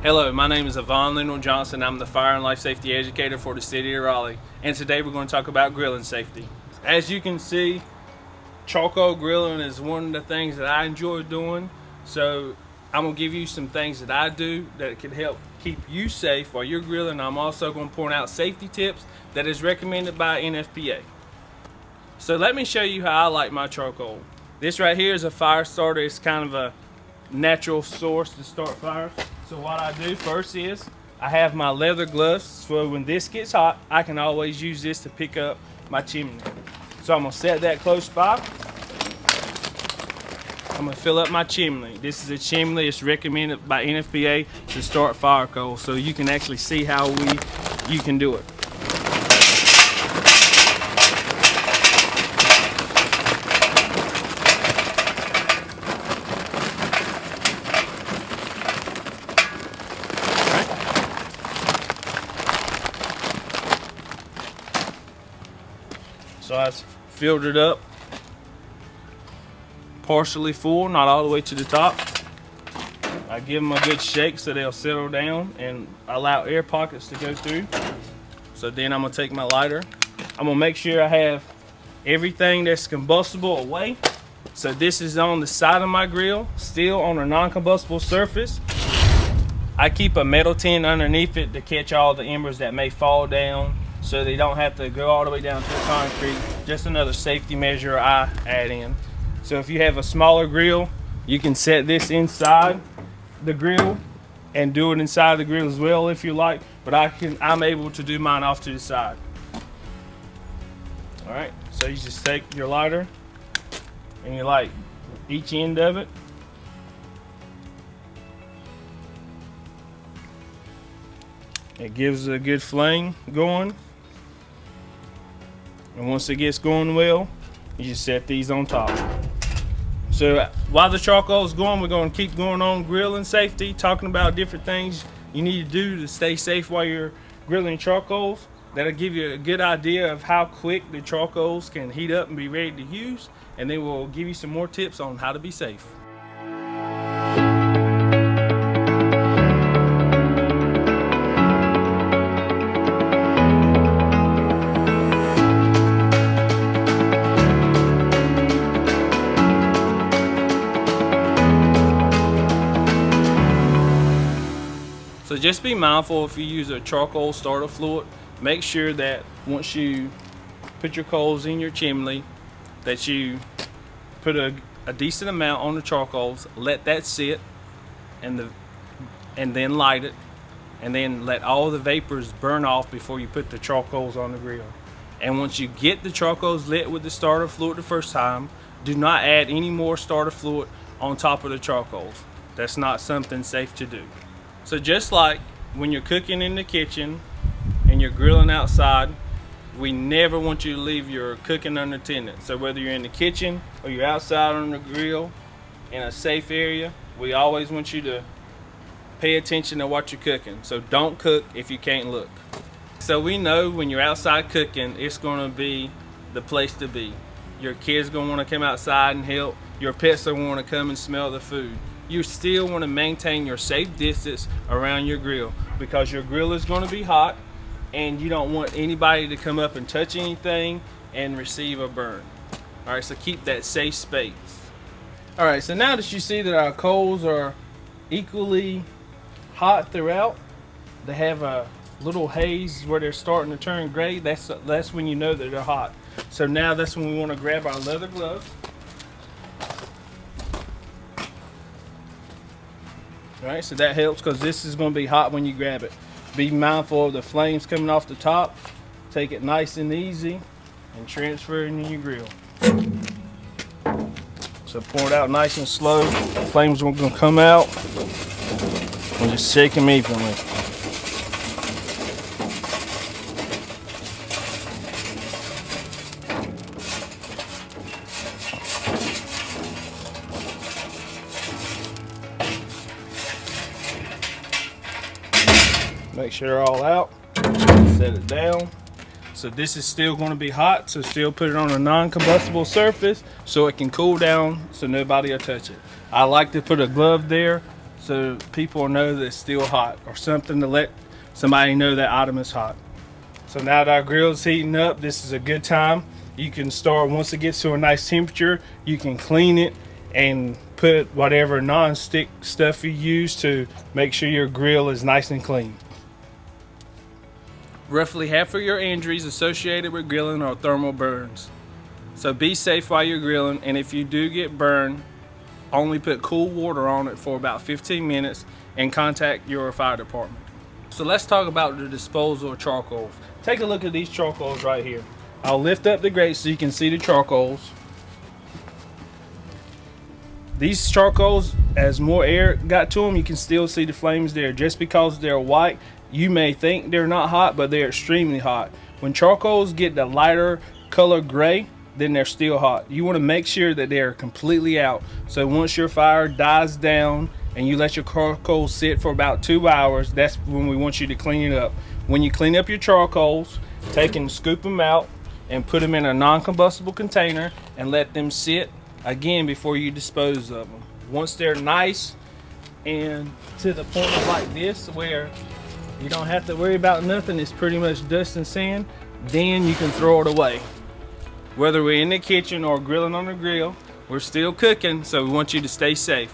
Hello, my name is Yvonne Leonard Johnson. I'm the Fire and Life Safety Educator for the City of Raleigh, and today we're going to talk about grilling safety. As you can see, charcoal grilling is one of the things that I enjoy doing, so I'm going to give you some things that I do that can help keep you safe while you're grilling. I'm also going to point out safety tips that is recommended by NFPA. So let me show you how I light my charcoal. This right here is a fire starter. It's kind of a natural source to start fires. So what I do first is I have my leather gloves, so when this gets hot, I can always use this to pick up my chimney. So I'm gonna set that close by. I'm gonna fill up my chimney. This is a chimney. It's recommended by NFPA to start fire coal, so you can actually see how you can do it. So I filled it up, partially full, not all the way to the top. I give them a good shake so they'll settle down and allow air pockets to go through. So then I'm gonna take my lighter. I'm gonna make sure I have everything that's combustible away. So this is on the side of my grill, still on a non-combustible surface. I keep a metal tin underneath it to catch all the embers that may fall down, so they don't have to go all the way down to the concrete. Just another safety measure I add in. So if you have a smaller grill, you can set this inside the grill and do it inside the grill as well if you like, but I'm able to do mine off to the side. All right, so you just take your lighter and you light each end of it. It gives a good flame going. And once it gets going well, you just set these on top. So while the charcoal is going, we're going to keep going on grilling safety, talking about different things you need to do to stay safe while you're grilling charcoals. That'll give you a good idea of how quick the charcoals can heat up and be ready to use. And then we'll give you some more tips on how to be safe. So just be mindful if you use a charcoal starter fluid, make sure that once you put your coals in your chimney that you put a decent amount on the charcoals, let that sit and then light it, and then let all the vapors burn off before you put the charcoals on the grill. And once you get the charcoals lit with the starter fluid the first time, do not add any more starter fluid on top of the charcoals. That's not something safe to do. So just like when you're cooking in the kitchen and you're grilling outside, we never want you to leave your cooking unattended. So whether you're in the kitchen or you're outside on the grill in a safe area, we always want you to pay attention to what you're cooking. So don't cook if you can't look. So we know when you're outside cooking, it's going to be the place to be. Your kids going to want to come outside and help. Your pets are going to want to come and smell the food. You still want to maintain your safe distance around your grill because your grill is going to be hot and you don't want anybody to come up and touch anything and receive a burn. All right, so keep that safe space. All right, so now that you see that our coals are equally hot throughout, they have a little haze where they're starting to turn gray. That's when you know that they're hot. So now that's when we want to grab our leather gloves. Alright, so that helps because this is going to be hot when you grab it. Be mindful of the flames coming off the top. Take it nice and easy and transfer it into your grill. So pour it out nice and slow. The flames are going to come out and just shake them evenly. Make sure they're all out, set it down. So this is still going to be hot, so still put it on a non-combustible surface so it can cool down so nobody will touch it. I like to put a glove there so people know that it's still hot, or something to let somebody know that item is hot. So now that our grill is heating up, this is a good time. You can start, once it gets to a nice temperature, you can clean it and put whatever non-stick stuff you use to make sure your grill is nice and clean. Roughly half of your injuries associated with grilling are thermal burns. So be safe while you're grilling, and if you do get burned, only put cool water on it for about 15 minutes and contact your fire department. So let's talk about the disposal of charcoals. Take a look at these charcoals right here. I'll lift up the grate so you can see the charcoals. These charcoals, as more air got to them, you can still see the flames there. Just because they're white, you may think they're not hot, but they're extremely hot. When charcoals get the lighter color gray, then they're still hot. You want to make sure that they're completely out. So once your fire dies down and you let your charcoal sit for about 2 hours, that's when we want you to clean it up. When you clean up your charcoals, take and scoop them out and put them in a non-combustible container and let them sit again before you dispose of them. Once they're nice and to the point of like this where you don't have to worry about nothing, it's pretty much dust and sand, then you can throw it away. Whether we're in the kitchen or grilling on the grill, we're still cooking, so we want you to stay safe.